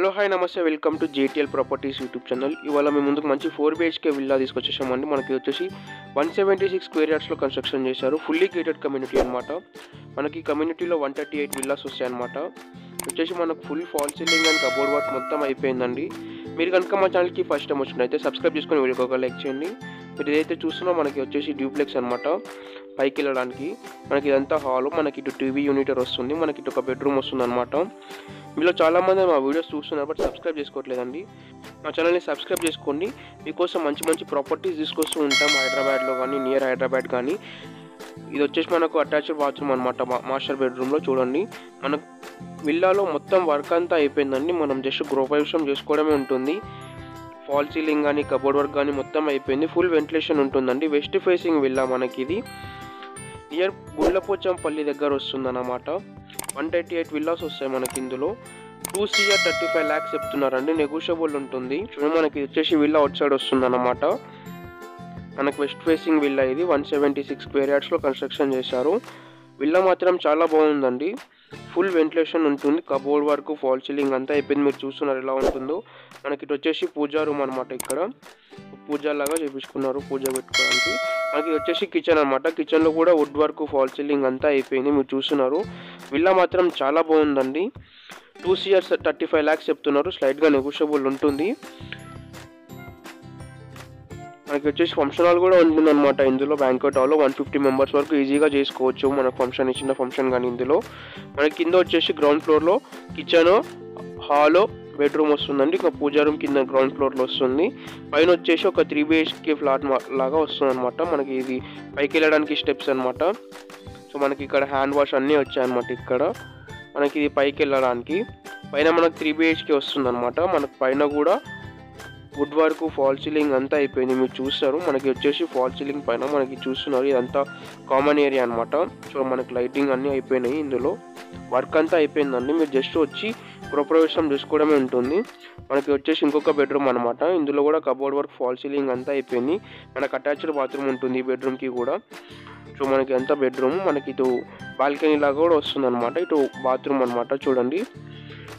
Hello hi నమస్తే welcome to JTL properties YouTube channel. ఇవాళ మేము ముందుకు మంచి 4 BHK విల్లా తీసుకొచ్చేసామండి. మనకి వచ్చేసి 176 స్క్వేర్ యార్డ్స్లో కన్స్ట్రక్షన్ చేశారు. ఫుల్లీ గేటెడ్ కమ్యూనిటీ అనమాట. మనకి కమ్యూనిటీలో 138 విల్లాస్ వస్తాయన్నమాట. వచ్చేసి మనకు full fall ceiling and cupboard work మొత్తం అయిపోయిందండి. మీరు కనుక మా ఛానల్కి ఫస్ట్ టైం వచ్చినట్టయితే సబ్స్క్రైబ్ చేసుకొని వీడియోకి ఒక లైక్ చేయండి. మీరు ఏదైతే చూస్తున్నా మనకి వచ్చేసి డ్యూప్లెక్స్ అనమాట. పైకి వెళ్ళడానికి మనకి ఇదంతా హాల్, మనకి ఇటు టీవీ యూనిటర్ వస్తుంది, మనకి ఇటు ఒక బెడ్రూమ్ వస్తుంది అనమాట. మీలో చాలామంది మా వీడియోస్ చూస్తున్నారు బట్ సబ్స్క్రైబ్ చేసుకోవట్లేదండి. మా ఛానల్ని సబ్స్క్రైబ్ చేసుకోండి. మీకోసం మంచి మంచి ప్రాపర్టీస్ తీసుకొస్తూ ఉంటాం హైదరాబాద్లో కానీ నియర్ హైదరాబాద్ కానీ. ఇది వచ్చేసి మనకు అటాచ్డ్ బాత్రూమ్ అనమాట. మాస్టర్ బెడ్రూమ్లో చూడండి. మనకు విల్లాలో మొత్తం వర్క్ అంతా అయిపోయిందండి. మనం జస్ట్ గృహప్రవేశం చేసుకోవడమే ఉంటుంది. ఫాల్ సీలింగ్ కానీ కబోర్డ్ వర్క్ కానీ మొత్తం అయిపోయింది. ఫుల్ వెంటిలేషన్ ఉంటుందండి. వెస్ట్ ఫేసింగ్ విల్లా మనకి ఇది నియర్ గుండ్లపోచంపల్లి దగ్గర వస్తుందన్నమాట. 138 విల్లాస్ వస్తాయి మనకి. ఇందులో 2 CR 35 lakhs చెప్తున్నారండి. నెగోషియబుల్ ఉంటుంది. చూడండి మనకి వచ్చేసి విల్లా అవుట్ సైడ్ వస్తుందన్నమాట. మనకు వెస్ట్ ఫేసింగ్ విల్లా ఇది 176 స్క్వేర్ యార్డ్స్లో కన్స్ట్రక్షన్ చేశారు. విల్లా మాత్రం చాలా బాగుందండి. ఫుల్ వెంటిలేషన్ ఉంటుంది. కబోర్డ్ వర్క్ ఫాల్ సీలింగ్ అంతా అయిపోయింది. మీరు చూస్తున్నారు ఎలా ఉంటుందో. మనకి ఇటు వచ్చేసి పూజా రూమ్ అనమాట. ఇక్కడ పూజలాగా చేపించుకున్నారు పూజ పెట్టుకోవడానికి. మనకి వచ్చేసి కిచెన్ అనమాట. కిచెన్లో కూడా వుడ్ వర్క్ ఫాల్ సీలింగ్ అంతా అయిపోయింది. మీరు చూస్తున్నారు. విల్లా మాత్రం చాలా బాగుందండి. 2 CR 35 lakhs చెప్తున్నారు. స్లైడ్గా నెగోషియబుల్ ఉంటుంది. మనకి వచ్చేసి ఫంక్షన్ హాల్ కూడా ఉంటుందన్నమాట. ఇందులో బ్యాంక్వెట్ హాల్లో 150 మెంబర్స్ వరకు ఈజీగా చేసుకోవచ్చు. మనకు ఫంక్షన్ చిన్న ఫంక్షన్ కానీ. ఇందులో మనకి కింద వచ్చేసి గ్రౌండ్ ఫ్లోర్లో కిచెన్, హాల్, బెడ్రూమ్ వస్తుందండి. ఇంకా పూజా రూమ్ కింద గ్రౌండ్ ఫ్లోర్లో వస్తుంది. పైన వచ్చేసి ఒక 3 BHK ఫ్లాట్ లాగా వస్తుంది అనమాట. మనకి ఇది పైకి వెళ్ళడానికి స్టెప్స్ అనమాట. సో మనకి ఇక్కడ హ్యాండ్ వాష్ అన్నీ వచ్చాయన్నమాట. ఇక్కడ మనకి ఇది పైకి వెళ్ళడానికి పైన మనకు 3 BHK వస్తుంది అనమాట. మనకు పైన కూడా వుడ్ వర్క్ ఫాల్ సీలింగ్ అంతా అయిపోయింది. మీరు చూస్తారు. మనకి వచ్చేసి ఫాల్ సీలింగ్ పైన మనకి చూస్తున్నారు. ఇదంతా కామన్ ఏరియా అనమాట. సో మనకి లైటింగ్ అన్నీ అయిపోయినాయి. ఇందులో వర్క్ అంతా అయిపోయిందండి. మీరు జస్ట్ వచ్చి గృహప్రవేశం చేసుకోవడమే ఉంటుంది. మనకి వచ్చేసి ఇంకొక బెడ్రూమ్ అనమాట. ఇందులో కూడా కబోర్డ్ వర్క్ ఫాల్ సీలింగ్ అంతా అయిపోయింది. మనకు అటాచ్డ్ బాత్రూమ్ ఉంటుంది ఈ బెడ్రూమ్కి కూడా. సో మనకి ఎంత బెడ్రూమ్ మనకి ఇటు బాల్కనీ లాగా కూడా వస్తుంది అనమాట. ఇటు బాత్రూమ్ అనమాట. చూడండి.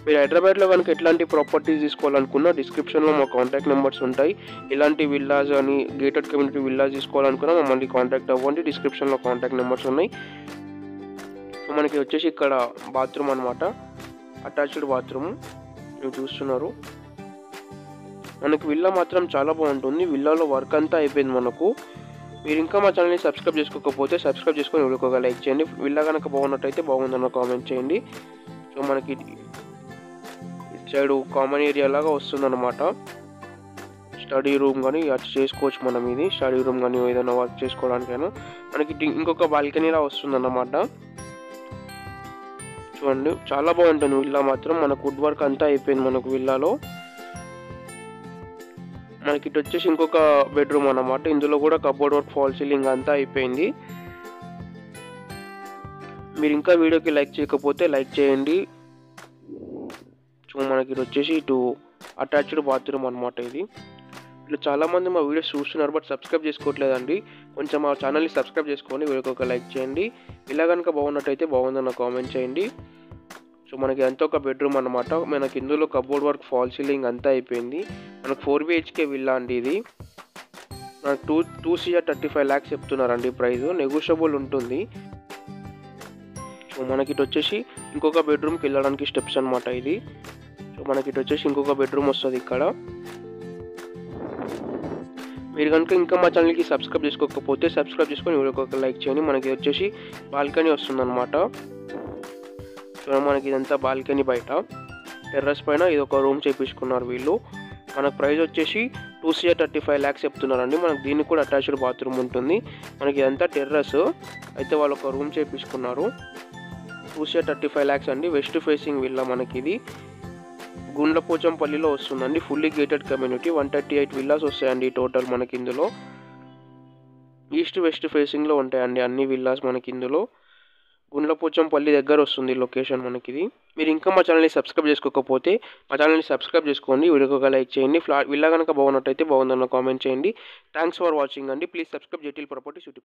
మీరు హైదరాబాద్లో కనుక ఎట్లాంటి ప్రాపర్టీస్ తీసుకోవాలనుకున్నా డిస్క్రిప్షన్లో మా కాంటాక్ట్ నెంబర్స్ ఉంటాయి. ఇలాంటి విల్లాస్ కానీ గేటెడ్ కమ్యూనిటీ విల్లాస్ తీసుకోవాలనుకున్నా మమ్మల్ని కాంటాక్ట్ అవ్వండి. డిస్క్రిప్షన్లో కాంటాక్ట్ నెంబర్స్ ఉన్నాయి. సో మనకి వచ్చేసి ఇక్కడ బాత్రూమ్ అనమాట. అటాచ్డ్ బాత్రూమ్ మీరు చూస్తున్నారు. మనకి విల్లా మాత్రం చాలా బాగుంటుంది. విల్లాలో వర్క్ అంతా అయిపోయింది మనకు. మీరు ఇంకా మా ఛానల్ని సబ్స్క్రైబ్ చేసుకోకపోతే సబ్స్క్రైబ్ చేసుకొని వీడియోకి ఒక లైక్ చేయండి. విల్లా కనుక బాగున్నట్టయితే బాగుందన్న కామెంట్ చేయండి. సో మనకి సైడ్ కామన్ ఏరియా లాగా వస్తుందన్నమాట. స్టడీ రూమ్ కానీ అది చేసుకోవచ్చు మనం. ఇది స్టడీ రూమ్ కానీ ఏదైనా వర్క్ చేసుకోవడానికైనా. మనకి ఇంకొక బాల్కనీలా వస్తుందన్నమాట. చూడండి చాలా బాగుంటుంది విల్లా మాత్రం. మనకు వుడ్ వర్క్ అంతా అయిపోయింది మనకు విల్లాలో. మనకి ఇటు వచ్చేసి ఇంకొక బెడ్రూమ్ అన్నమాట. ఇందులో కూడా కబోర్డ్ వర్క్ ఫాల్ సీలింగ్ అంతా అయిపోయింది. మీరు ఇంకా వీడియోకి లైక్ చేయకపోతే లైక్ చేయండి. సో మనకి ఇది వచ్చేసి ఇటు అటాచ్డ్ బాత్రూమ్ అనమాట. ఇది ఇట్లా చాలామంది మా వీడియోస్ చూస్తున్నారు బట్ సబ్స్క్రైబ్ చేసుకోవట్లేదండి. కొంచెం మా ఛానల్ని సబ్స్క్రైబ్ చేసుకొని వీడియోకి ఒక లైక్ చేయండి. ఇలా కనుక బాగున్నట్టయితే బాగుందన్న కామెంట్ చేయండి. సో మనకి అంతా ఒక బెడ్రూమ్ అనమాట. మనకి ఇందులో కబోర్డ్ వర్క్ ఫాల్ సీలింగ్ అంతా అయిపోయింది. మనకు 4 BHK విల్లా అండి ఇది. మనకు 2 CR 35 lakhs చెప్తున్నారండి ప్రైస్. నెగోషియబుల్ ఉంటుంది. సో మనకి ఇటు వచ్చేసి ఇంకొక బెడ్రూమ్కి వెళ్ళడానికి స్టెప్స్ అనమాట ఇది. సో మనకి ఇటు వచ్చేసి ఇంకొక బెడ్రూమ్ వస్తుంది ఇక్కడ. మీరు కనుక ఇంకా మా ఛానల్కి సబ్స్క్రైబ్ చేసుకోకపోతే సబ్స్క్రైబ్ చేసుకొని వీడియోకి ఒక లైక్ చేయండి. మనకి వచ్చేసి బాల్కనీ వస్తుంది అనమాట. సో మనకి ఇదంతా బాల్కనీ బయట టెర్రస్ పైన ఇది ఒక రూమ్ చేయించుకున్నారు వీళ్ళు. మనకు ప్రైస్ వచ్చేసి 2 CR 35 lakhs చెప్తున్నారండి. మనకు దీనికి కూడా అటాచ్డ్ బాత్రూమ్ ఉంటుంది. మనకి ఇదంతా టెర్రస్ అయితే వాళ్ళు ఒక రూమ్ చేయించుకున్నారు. 2 CR 35 lakhs అండి. వెస్ట్ ఫేసింగ్ విల్లా మనకి ఇది గుండ్లపోచంపల్లిలో వస్తుందండి. ఫుల్లీ గేటెడ్ కమ్యూనిటీ 138 విల్లాస్ వస్తాయండి టోటల్ మనకి. ఇందులో ఈస్ట్ వెస్ట్ ఫేసింగ్లో ఉంటాయండి అన్ని విల్లాస్ మనకి. ఇందులో గుండ్లపోచంపల్లి దగ్గర వస్తుంది లొకేషన్ మనకి ఇది. మీరు ఇంకా మా ఛానల్ని సబ్స్క్రైబ్ చేసుకోకపోతే మా ఛానల్ని సబ్స్క్రైబ్ చేసుకోండి. వీడియోకి ఒక లైక్ చేయండి. విల్లా కనుక బాగున్నట్టయితే బాగుందన్న కామెంట్ చేయండి. థ్యాంక్స్ ఫర్ వాచింగ్ అండి. Please subscribe JTL properties YouTube.